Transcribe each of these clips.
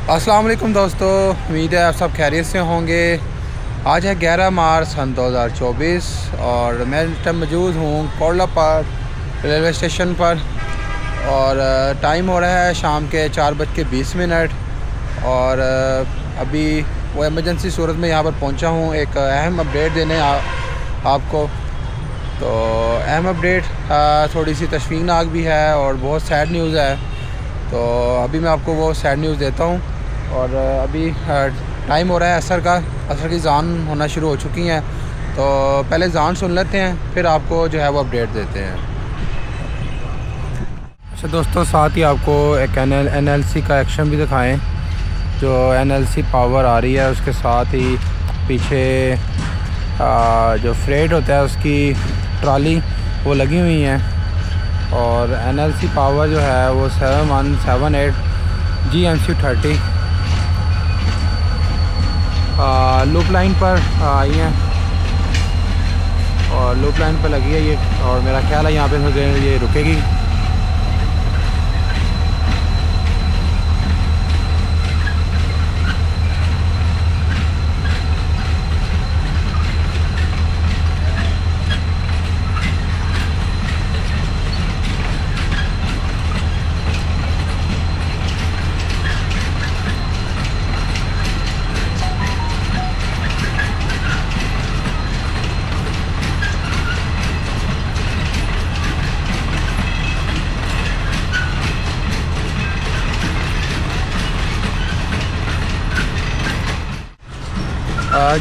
अस्सलाम वालेकुम दोस्तों, उम्मीद है आप सब खैरियत से होंगे। आज है 11 मार्च सन 2024 और मैं इस टाइम मौजूद हूँ कोटला पार रेलवे स्टेशन पर। और टाइम हो रहा है शाम के 4:20 और अभी वो एमरजेंसी सूरत में यहाँ पर पहुँचा हूँ एक अहम अपडेट देने आपको। तो अहम अपडेट थोड़ी सी तशवीशनाक भी है और बहुत सैड न्यूज़ है। तो अभी मैं आपको वो सैड न्यूज़ देता हूँ। और अभी टाइम हो रहा है असर की ज़ान होना शुरू हो चुकी हैं। तो पहले ज़ान सुन लेते हैं, फिर आपको जो है वो अपडेट देते हैं। अच्छा दोस्तों, साथ ही आपको एक NLC का एक्शन भी दिखाएं। जो NLC पावर आ रही है उसके साथ ही पीछे जो फ्रेट होता है उसकी ट्राली वो लगी हुई हैं। और NLC पावर जो है वो 7178 GMC30 लूप लाइन पर आई हैं और लूप लाइन पर लगी है ये। और मेरा ख्याल है यहाँ पे थोड़ी देर ये रुकेगी।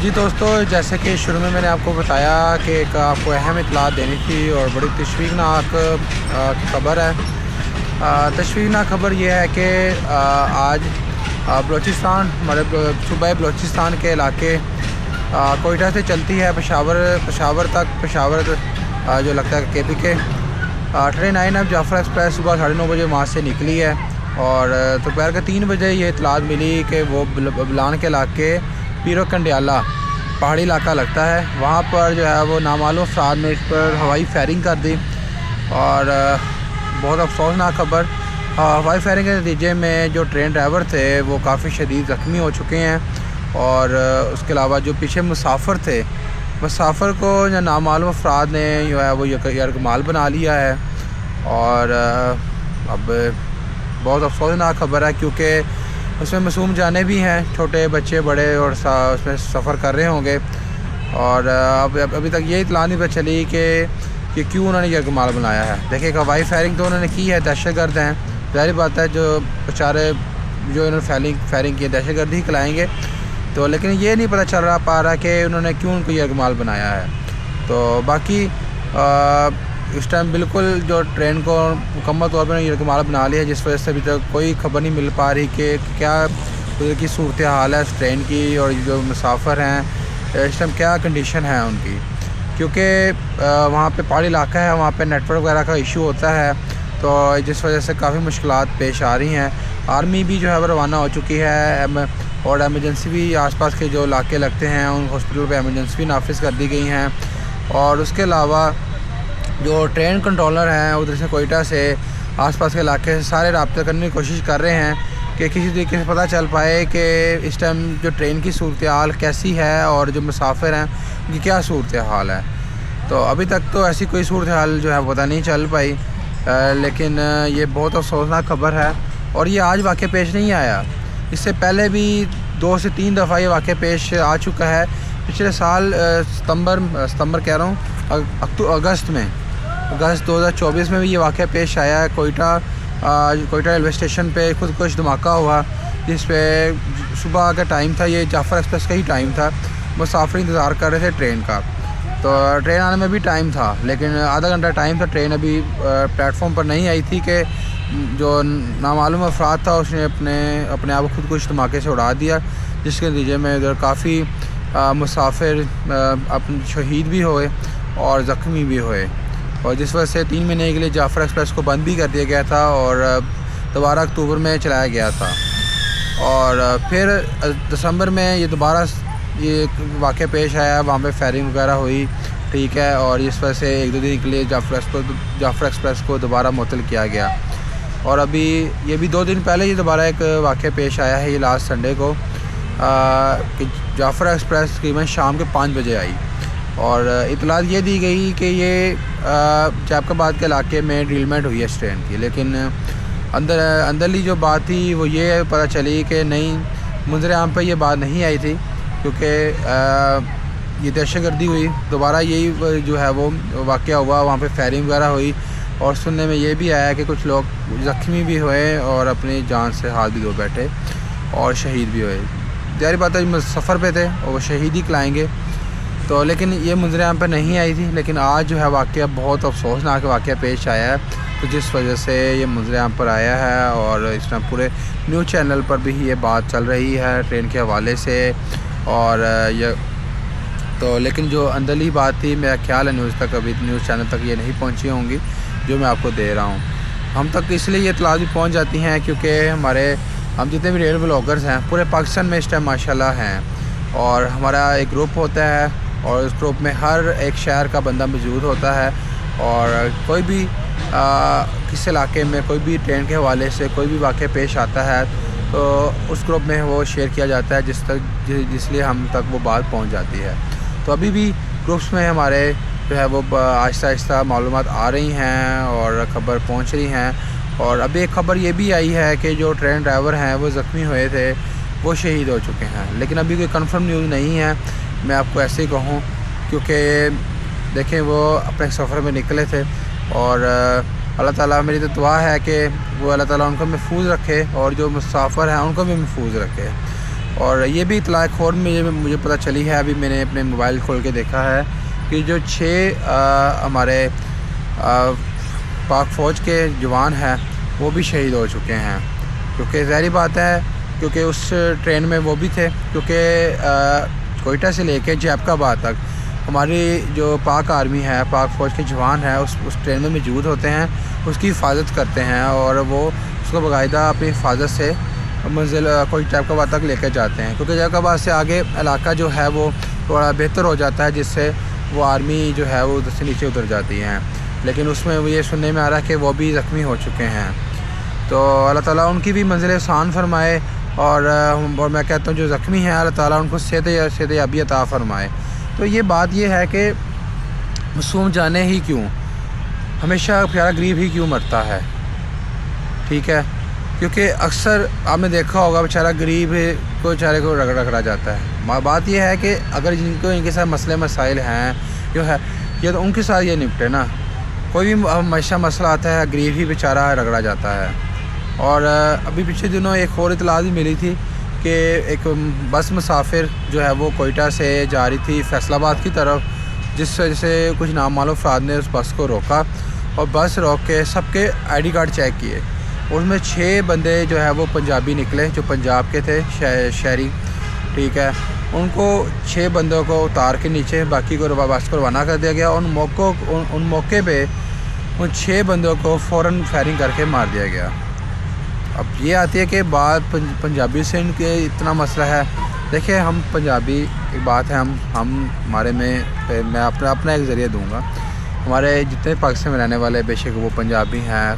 जी दोस्तों, जैसे कि शुरू में मैंने आपको बताया कि एक आपको अहम इत्तला देनी थी और बड़ी तशवीशनाक ख़बर है। तशवीशनाक ख़बर यह है कि आज बलूचिस्तान मतलब सूबा बलूचिस्तान के इलाके कोयटा से चलती है पेशावर तक जो लगता है KPK ट्रेन 9 अब जाफर एक्सप्रेस सुबह 9:30 बजे वहाँ से निकली है। और दोपहर के 3 बजे ये इत्तलात मिली कि वो बलान के इलाके पीरो कंडियाला पहाड़ी इलाका लगता है, वहाँ पर जो है वो नामालूम अफराद ने इस पर हवाई फायरिंग कर दी। और बहुत अफसोसनाक खबर, हवाई फायरिंग के नतीजे में जो ट्रेन ड्राइवर थे वो काफ़ी शदीद ज़ख्मी हो चुके हैं। और उसके अलावा जो पीछे मुसाफिर को या नामालूम अफराद ने जो है वो यरगमाल बना लिया है। और अब बहुत अफसोसनाक खबर है क्योंकि उसमें मासूम जाने भी हैं, छोटे बच्चे बड़े और उसमें सफ़र कर रहे होंगे। और अभी तक ये इत्तला नहीं पता चली कि क्यों उन्होंने यरगमाल बनाया है। देखिए, हवाई फायरिंग तो उन्होंने की है, दहशतगर्द हैं, ज़ाहिर बात है जो बेचारे जो इन्होंने फायरिंग की है दहशतगर्द ही कहलाएंगे। तो लेकिन ये नहीं पता चल पा रहा कि उन्होंने क्यों उनको यरगमाल बनाया है। तो बाकी इस टाइम बिल्कुल जो ट्रेन को मुकम्मल तौर पर यरगमाल बना लिया है, जिस वजह से अभी तक कोई खबर नहीं मिल पा रही कि क्या उधर की सूरत हाल है इस ट्रेन की और जो मुसाफिर हैं इस टाइम क्या कंडीशन है उनकी। क्योंकि वहाँ पे पहाड़ी इलाका है, वहाँ पे नेटवर्क वगैरह का इशू होता है, तो जिस वजह से काफ़ी मुश्किलात पेश आ रही हैं। आर्मी भी जो है वो रवाना हो चुकी है और एमरजेंसी भी आसपास के जो इलाके लगते हैं उन हॉस्पिटल पे एमरजेंसी भी नाफिज कर दी गई हैं। और उसके अलावा जो ट्रेन कंट्रोलर हैं उधर से कोयटा से आसपास के इलाके से सारे रब्ता करने की कोशिश कर रहे हैं कि किसी तरीके से पता चल पाए कि इस टाइम जो ट्रेन की सूरत हाल कैसी है और जो मुसाफिर हैं उनकी क्या सूरत हाल है। तो अभी तक तो ऐसी कोई सूरत हाल जो है पता नहीं चल पाई, लेकिन ये बहुत अफसोसनाक खबर है। और ये आज वाक़या पेश नहीं आया, इससे पहले भी 2 से 3 दफ़ा ये वाक़या पेश आ चुका है। पिछले साल सितंबर कह रहा हूँ अगस्त 2024 में भी ये वाक़या पेश आया है। कोयटा रेलवे स्टेशन पे खुदकुश धमाका हुआ, जिस पे सुबह का टाइम था, ये जाफर एक्सप्रेस का ही टाइम था, मुसाफिर इंतज़ार कर रहे थे ट्रेन का। तो ट्रेन आने में भी टाइम था, लेकिन आधा घंटा टाइम था, ट्रेन अभी प्लेटफॉर्म पर नहीं आई थी कि जो नामालूम अफराद था उसने अपने आप को खुदकुश धमाके से उड़ा दिया, जिसके नतीजे में इधर काफ़ी मुसाफिर शहीद भी हुए और ज़ख्मी भी हुए। और जिस वजह से 3 महीने के लिए जाफर एक्सप्रेस को बंद भी कर दिया गया था और दोबारा अक्टूबर में चलाया गया था। और फिर दिसंबर में ये दोबारा ये वाक़या पेश आया, वहाँ पे फायरिंग वगैरह हुई, ठीक है। और इस वजह से 1-2 दिन के लिए जाफर एक्सप्रेस को दोबारा मुअत्तल किया गया। और अभी ये भी 2 दिन पहले ही दोबारा एक वाक़या पेश आया है, ये लास्ट संडे को कि जाफ़रा एक्सप्रेस तकरीबन शाम के 5 बजे आई और इतलात ये दी गई कि ये जैकबाबाद के इलाके में ड्रिलमेंट हुई है इस ट्रेन की। लेकिन अंदरली जो बात थी वो ये पता चली कि नहीं, मुंजर आम पर ये बात नहीं आई थी, क्योंकि ये दहशतगर्दी हुई। दोबारा यही जो है वो वाक़या हुआ, वहाँ पे फायरिंग वगैरह हुई और सुनने में ये भी आया कि कुछ लोग ज़ख्मी भी हुए और अपनी जान से हाथ भी धो बैठे और शहीद भी हुए। जारी बात है, सफ़र पे थे और वो शहीद ही खिलाएँगे तो, लेकिन ये मुंजर आम पर नहीं आई थी। लेकिन आज जो है वाक़या बहुत अफसोसनाक वाक़या पेश आया है, तो जिस वजह से ये मुंजर आम पर आया है और इस टाइम पूरे न्यूज़ चैनल पर भी ये बात चल रही है ट्रेन के हवाले से। और ये तो लेकिन जो अंदरली बात थी, मेरा ख्याल है न्यूज़ तक, अभी न्यूज़ चैनल तक ये नहीं पहुंची होंगी जो मैं आपको दे रहा हूं। हम तक इसलिए ये इत्तलात भी पहुंच जाती हैं क्योंकि हम जितने भी रेल ब्लॉगर्स हैं पूरे पाकिस्तान में इस टाइम माशाल्लाह हैं, और हमारा एक ग्रुप होता है और उस ग्रुप में हर एक शहर का बंदा मौजूद होता है। और कोई भी किसी इलाके में कोई भी ट्रेन के हवाले से कोई भी वाक़या पेश आता है तो उस ग्रुप में वो शेयर किया जाता है, जिसलिए हम तक वो बात पहुंच जाती है। तो अभी भी ग्रुप्स में हमारे जो है वो आहिस्ता आहिस्ता मालूमात आ रही हैं और ख़बर पहुंच रही हैं। और अभी एक ख़बर ये भी आई है कि जो ट्रेन ड्राइवर हैं वो ज़ख्मी हुए थे, वो शहीद हो चुके हैं। लेकिन अभी कोई कंफर्म न्यूज़ नहीं है, मैं आपको ऐसे ही कहूँ, क्योंकि देखें वो अपने सफ़र में निकले थे और अल्लाह ताला, मेरी तो दुआ है कि वो अल्लाह ताला उनको महफूज रखे और जो मुसाफिर हैं उनको भी महफूज रखे। और ये भी इतला एक और मुझे पता चली है, अभी मैंने अपने मोबाइल खोल के देखा है कि जो 6 हमारे पाक फ़ौज के जवान हैं वो भी शहीद हो चुके हैं। क्योंकि ज़ाहिर बात है, क्योंकि उस ट्रेन में वो भी थे, क्योंकि कोयटा से लेके जैकबाबाद तक हमारी जो पाक आर्मी है, पाक फ़ौज के जवान हैं उस ट्रेन में मौजूद होते हैं, उसकी हिफाजत करते हैं और वो उसको बाकायदा अपनी हिफाजत से मंजिल कोई जैकबाबाद तक लेकर जाते हैं। क्योंकि जैकबाबाद से आगे इलाका जो है वो थोड़ा बेहतर हो जाता है, जिससे वो आर्मी जो है वो उधर से नीचे उतर जाती हैं। लेकिन उसमें वो ये सुनने में आ रहा है कि वो भी ज़ख्मी हो चुके हैं। तो अल्लाह ताला उनकी भी मंजिल आसान फरमाए और मैं कहता हूँ जो ज़ख्मी हैं अल्लाह ताला उनको सेहत याबी अता फरमाए। तो ये बात ये है कि मासूम जाने ही क्यों, हमेशा प्यारा गरीब ही क्यों मरता है, ठीक है। क्योंकि अक्सर आपने देखा होगा बेचारा गरीब को बेचारे को रगड़ा जाता है। बात यह है कि अगर जिनको इनके साथ मसले मसाइल हैं जो है, ये तो उनके साथ ये निपटे ना। कोई भी हमेशा मसला आता है गरीब ही बेचारा रगड़ा जाता है। और अभी पिछले दिनों एक और इतला भी मिली थी कि एक बस मुसाफिर जो है वो कोयटा से जा रही थी फैसलाबाद की तरफ, जिस वजह से कुछ नामालूम अफराद ने उस बस को रोका और बस रोक के सबके ID कार्ड चेक किए। उसमें 6 बंदे जो है वो पंजाबी निकले, जो पंजाब के थे शहरी, ठीक है। उनको 6 बंदों को उतार के नीचे बाकी को बस को रवाना कर दिया गया। उन मौके पे उन 6 बंदों को फ़ौरन फायरिंग करके मार दिया गया। अब ये आती है कि बात पंजाबी से इनके इतना मसला है। देखिए हम पंजाबी, एक बात है, हम हमारे में मैं अपना एक ज़रिया दूंगा। हमारे जितने पाकिस्तान में रहने वाले बेशक वो पंजाबी हैं,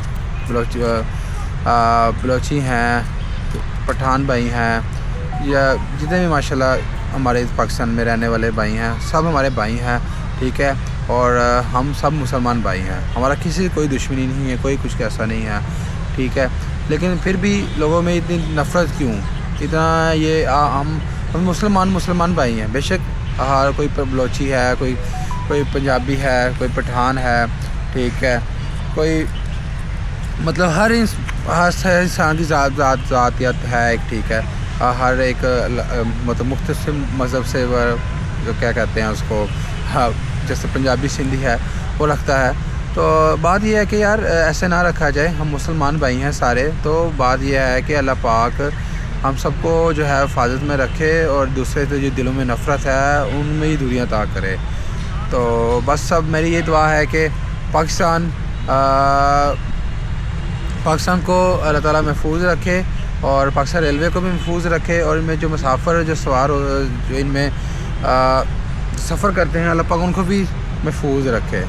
बलोची हैं, पठान भाई हैं, या जितने भी माशाल्लाह हमारे पाकिस्तान में रहने वाले भाई हैं, सब हमारे भाई हैं, ठीक है। और हम सब मुसलमान भाई हैं, हमारा किसी कोई दुश्मनी नहीं है, कोई कुछ ऐसा नहीं है, ठीक है। लेकिन फिर भी लोगों में इतनी नफ़रत क्यों, इतना ये हम मुसलमान भाई हैं। बेशक हर कोई बलोची है, कोई पंजाबी है, कोई पठान है, ठीक है, कोई मतलब हर इंसान की ज़ातियत है एक, ठीक है। हर एक मतलब मुख्तलिफ मज़हब से जो क्या कहते हैं उसको, हाँ, जैसे पंजाबी सिंधी है वो लगता है। तो बात यह है कि यार ऐसे ना रखा जाए, हम मुसलमान भाई हैं सारे। तो बात यह है कि अल्लाह पाक हम सबको जो है हिफाजत में रखे और दूसरे से जो दिलों में नफ़रत है उनमें ही दूरियां ता करे। तो बस सब मेरी ये दुआ है कि पाकिस्तान को अल्लाह ताला महफूज रखे और पाकिस्तान रेलवे को भी महफूज रखे, और इनमें जो मुसाफिर जो सवार जो इनमें सफ़र करते हैं अल्लाह पाक उनको भी महफूज रखे,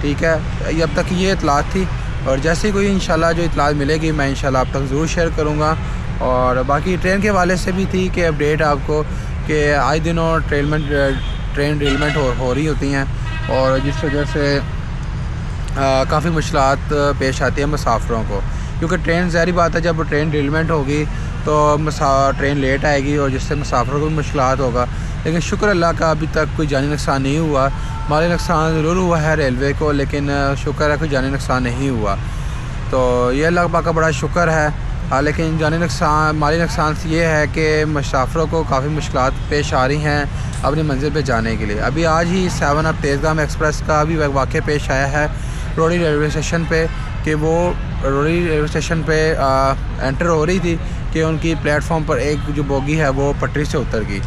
ठीक है। ये अब तक ये इतलात थी। और जैसे ही कोई इंशाल्लाह जो इतलात मिलेगी मैं इंशाल्लाह आप तक ज़रूर शेयर करूँगा। और बाकी ट्रेन के हवाले से भी थी कि अपडेट आपको कि आए दिनों ट्रेन ड्रिलमेंट हो रही होती हैं और जिस वजह से काफ़ी मुश्किलात पेश आती है मुसाफिरों को, क्योंकि ट्रेन ज़ाहिर बात है जब ट्रेन ड्रिलमेंट होगी तो ट्रेन लेट आएगी और जिससे मुसाफिरों को भी मुश्किलात होगा। लेकिन शुक्र अल्लाह का अभी तक कोई जानी नुकसान नहीं हुआ। माली नुकसान ज़रूर हुआ है रेलवे को, लेकिन शुक्र है कोई जानी नुकसान नहीं हुआ। तो ये अल्लाह पाक का बड़ा शुक्र है। लेकिन माली नुकसान ये है कि मुसाफिरों को काफ़ी मुश्किलात पेश आ रही हैं अपनी मंजिल पे जाने के लिए। अभी आज ही 7 अप तेज़गाम एक्सप्रेस का भी वाक़या पेश आया है रोड़ी रेलवे स्टेशन पे कि वो रोड़ी रेलवे स्टेशन पे एंटर हो रही थी कि उनकी प्लेटफॉर्म पर एक जो बोगी है वो पटरी से उतर गई,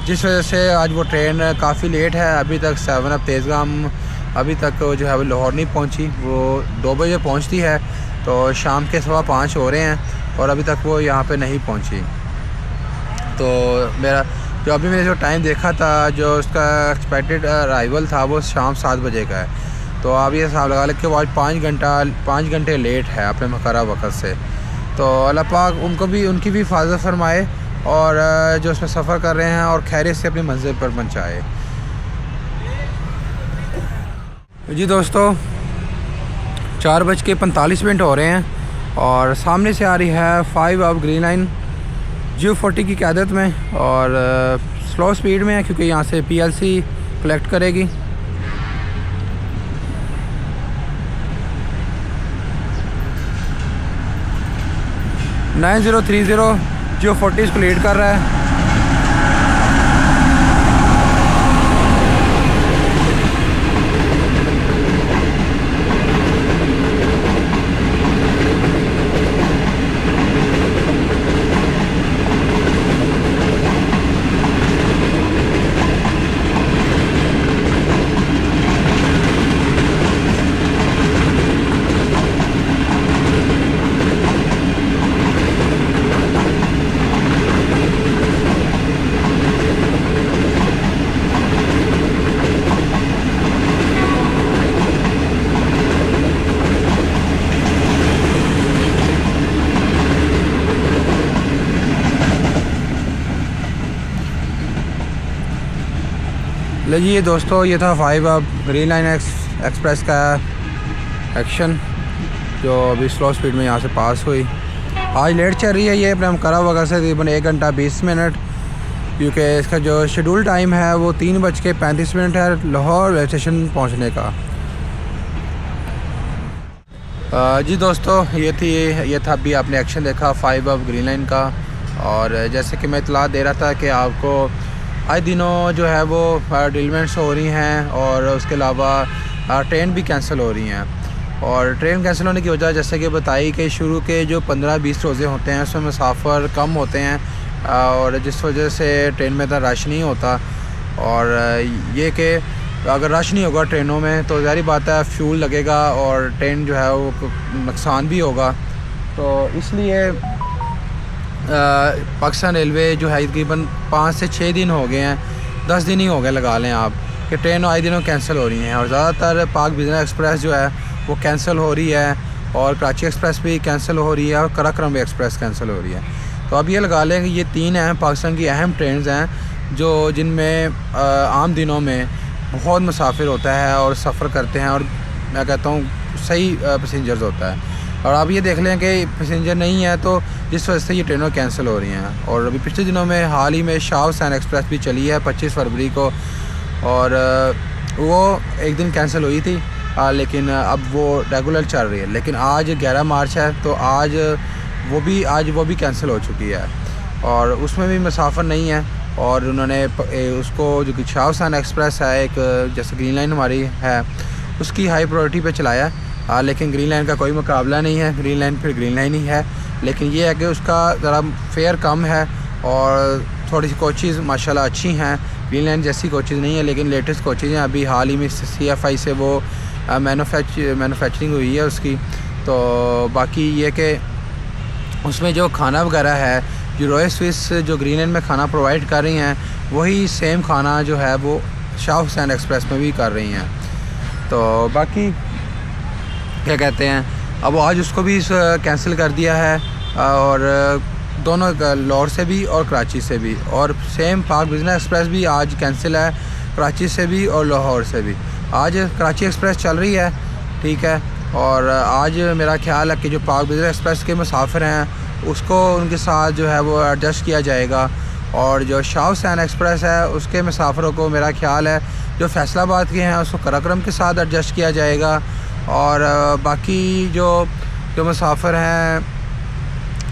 जिस वजह से आज वो ट्रेन काफ़ी लेट है। अभी तक 7 अप तेज़गाम अभी तक जो है वो लाहौर नहीं पहुंची। वो 2 बजे पहुंचती है तो शाम के 5:15 हो रहे हैं और अभी तक वो यहाँ पे नहीं पहुंची। तो मैंने जो टाइम देखा था, जो उसका एक्सपेक्टेड अराइवल था वो शाम 7 बजे का है। तो आप ये हिसाब लगा लें कि वो आज 5 घंटे लेट है अपने मुकर्रर वक्त से। तो अल्लाह पाक उनकी भी हिफाजत फरमाए और जो उसमें सफ़र कर रहे हैं और खैरियत से अपनी मंजिल पर पहुँचाए। जी दोस्तों 4:45 हो रहे हैं और सामने से आ रही है 5 अप ग्रीन लाइन G40 की क़यादत में और स्लो स्पीड में है क्योंकि यहाँ से PLC कलेक्ट करेगी। G40 इसको लीड कर रहा है। लीजिए दोस्तों, ये था 5 अप ग्रीन लाइन एक्सप्रेस का एक्शन जो अभी स्लो स्पीड में यहाँ से पास हुई। आज लेट चल रही है ये अपने मुकर्रर वक्त से तकरीबन 1 घंटा 20 मिनट, क्योंकि इसका जो शेड्यूल टाइम है वो 3:35 है लाहौर रेलवे स्टेशन पहुँचने का। जी दोस्तों ये था अभी आपने एक्शन देखा 5 अप ग्रीन लाइन का। और जैसे कि मैं इतला दे रहा था कि आपको आए दिनों जो है वो ड्रिलमेंट्स हो रही हैं और उसके अलावा ट्रेन भी कैंसिल हो रही हैं। और ट्रेन कैंसिल होने की वजह जैसे कि बताई कि शुरू के जो 15-20 रोज़े होते हैं उसमें मुसाफिर कम होते हैं और जिस वजह से ट्रेन में इतना रश नहीं होता। और ये कि अगर रश नहीं होगा ट्रेनों में तो ज़ाहिर बात है फ्यूल लगेगा और ट्रेन जो है वो नुकसान भी होगा। तो इसलिए पाकिस्तान रेलवे जो है तकरीबन 5 से 6 दिन हो गए हैं, 10 दिन ही हो गए लगा लें आप, कि ट्रेन आए दिनों कैंसिल हो रही हैं। और ज़्यादातर पाक बिजनेस एक्सप्रेस जो है वो कैंसिल हो रही है और कराची एक्सप्रेस भी कैंसिल हो रही है और कराक्रम भी एक्सप्रेस कैंसिल हो रही है। तो अब ये लगा लें कि ये 3 हैं पाकिस्तान की अहम ट्रेन हैं जो जिनमें आम दिनों में बहुत मुसाफिर होता है और सफ़र करते हैं और मैं कहता हूँ सही पैसेंजर्स होता है। और आप ये देख लें कि पैसेंजर नहीं है तो जिस वजह से ये ट्रेनें कैंसिल हो रही हैं। और अभी पिछले दिनों में हाल ही में शाह हुसैन एक्सप्रेस भी चली है 25 फरवरी को और वो एक दिन कैंसिल हुई थी, लेकिन अब वो रेगुलर चल रही है। लेकिन आज 11 मार्च है तो आज वो भी कैंसिल हो चुकी है और उसमें भी मुसाफिर नहीं है। और उन्होंने उसको जो कि शाह हुसैन एक्सप्रेस है एक जैसे ग्रीन लाइन हमारी है उसकी हाई प्रायोरिटी पे चलाया, लेकिन ग्रीन लाइन का कोई मुकाबला नहीं है। ग्रीन लाइन फिर ग्रीन लाइन ही है, लेकिन ये है कि उसका ज़रा फेयर कम है और थोड़ी सी कोचेज़ माशाल्लाह अच्छी हैं। ग्रीन लाइन जैसी कोचेज़ नहीं है लेकिन लेटेस्ट कोचेज़ हैं। अभी हाल ही में CFI से वो मैन्युफैक्चरिंग हुई है उसकी। तो बाकी ये कि उसमें जो खाना वगैरह है जो रॉयल स्विस जो ग्रीन लाइन में खाना प्रोवाइड कर रही हैं वही सेम खाना जो है वो शाह हुसैन एक्सप्रेस में भी कर रही हैं। तो बाकी क्या कहते हैं अब वो आज उसको भी कैंसिल कर दिया है, और दोनों लाहौर से भी और कराची से भी, और सेम पाक बिज़नेस एक्सप्रेस भी आज कैंसिल है, कराची से भी और लाहौर से भी। आज कराची एक्सप्रेस चल रही है, ठीक है, और आज मेरा ख्याल है कि जो पाक बिज़नेस एक्सप्रेस के मुसाफिर हैं उसको उनके साथ जो है वो एडजस्ट किया जाएगा, और जो शाह हुसैन एक्सप्रेस है उसके मुसाफिरों को मेरा ख्याल है जो फैसलाबाद के हैं उसको कराक्रम के साथ एडजस्ट किया जाएगा, और बाकी जो मुसाफिर हैं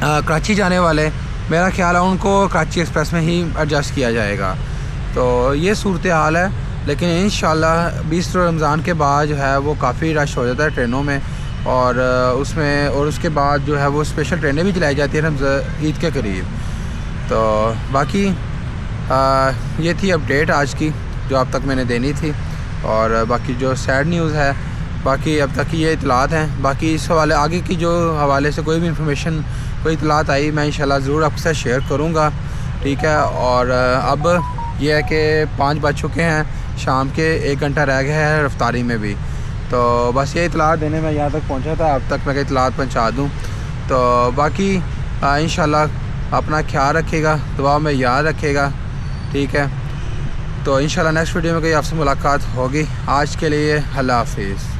कराची जाने वाले, मेरा ख्याल है उनको कराची एक्सप्रेस में ही एडजस्ट किया जाएगा। तो ये सूरत हाल है, लेकिन इंशाल्लाह 20 रमज़ान के बाद जो है वो काफ़ी रश हो जाता है ट्रेनों में, और उसके बाद जो है वो स्पेशल ट्रेनें भी चलाई जाती हैं ईद के करीब। तो बाकी ये थी अपडेट आज की जो अब तक मैंने देनी थी, और बाकी जो सैड न्यूज़ है, बाकी अब तक ये इतलात हैं। बाकी इस हवाले आगे की जो हवाले से कोई भी इंफॉर्मेशन, कोई इतलात आई, मैं इंशाल्लाह ज़रूर आपके साथ शेयर करूँगा, ठीक है। और अब ये है कि 5 बज चुके हैं शाम के, 1 घंटा रह गया है रफ्तारी में भी। तो बस ये इतलात देने में यहाँ तक पहुँचा था, अब तक मैं इतलात पहुँचा दूँ। तो बाकी इंशाल्लाह अपना ख्याल रखिएगा, दुआ में याद रखिएगा, ठीक है। तो इंशाल्लाह नेक्स्ट वीडियो में कोई आपसे मुलाकात होगी। आज के लिए अल्लाह हाफिज़।